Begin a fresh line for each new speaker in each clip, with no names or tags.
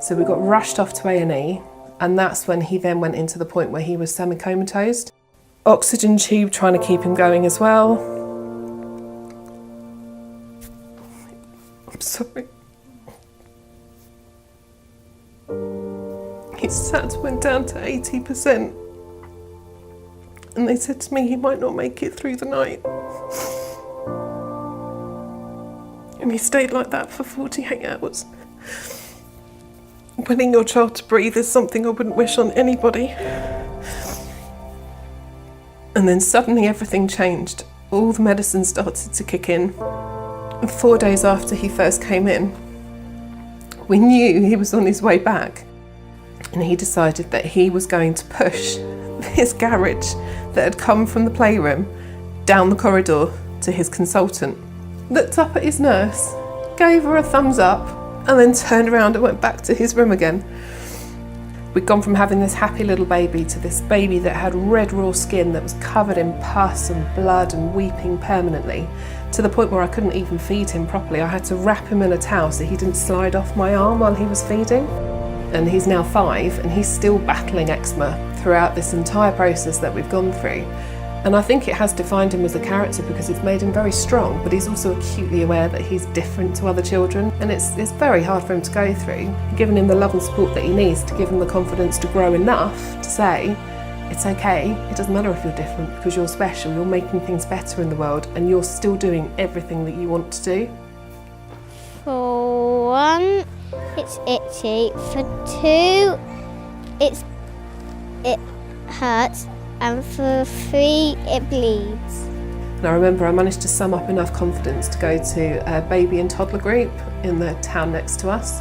So we got rushed off to A&E, and that's when he then went into the point where he was semi-comatose. Oxygen tube trying to keep him going as well. I'm sorry. His SAT went down to 80%. And they said to me he might not make it through the night. And he stayed like that for 48 hours. Winning your child to breathe is something I wouldn't wish on anybody. And then suddenly everything changed. All the medicine started to kick in. And 4 days after he first came in, we knew he was on his way back. And he decided that he was going to push his garage that had come from the playroom down the corridor to his consultant. Looked up at his nurse, gave her a thumbs up, and then turned around and went back to his room again. We'd gone from having this happy little baby to this baby that had red raw skin that was covered in pus and blood and weeping permanently, to the point where I couldn't even feed him properly. I had to wrap him in a towel so he didn't slide off my arm while he was feeding. And he's now 5 and he's still battling eczema throughout this entire process that we've gone through. And I think it has defined him as a character because it's made him very strong, but he's also acutely aware that he's different to other children, and it's very hard for him to go through. Giving him the love and support that he needs to give him the confidence to grow enough to say, it's okay, it doesn't matter if you're different because you're special, you're making things better in the world and you're still doing everything that you want to do.
For 1, it's itchy. For 2, it hurts. And for 3, it bleeds.
And I remember I managed to sum up enough confidence to go to a baby and toddler group in the town next to us.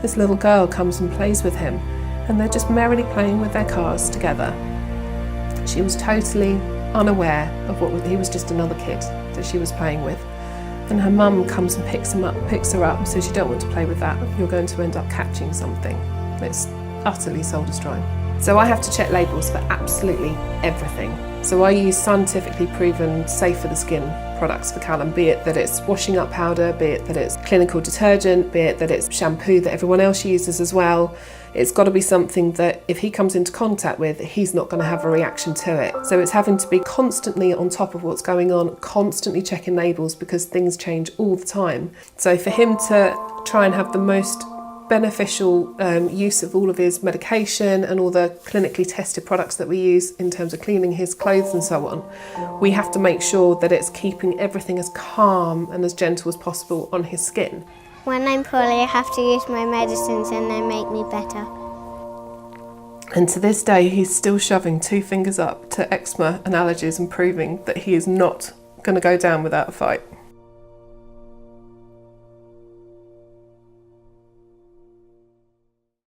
This little girl comes and plays with him, and they're just merrily playing with their cars together. She was totally unaware of he was just another kid that she was playing with. And her mum comes and picks her up and says, you don't want to play with that, you're going to end up catching something. It's utterly soul destroying. So I have to check labels for absolutely everything. So I use scientifically proven safe for the skin products for Callum, be it that it's washing up powder, be it that it's clinical detergent, be it that it's shampoo that everyone else uses as well. It's got to be something that if he comes into contact with, he's not going to have a reaction to it. So it's having to be constantly on top of what's going on, constantly checking labels because things change all the time. So for him to try and have the most beneficial use of all of his medication and all the clinically tested products that we use in terms of cleaning his clothes and so on, we have to make sure that it's keeping everything as calm and as gentle as possible on his skin.
When I'm poorly, I have to use my medicines and they make me better.
And to this day, he's still shoving 2 fingers up to eczema and allergies and proving that he is not going to go down without a fight.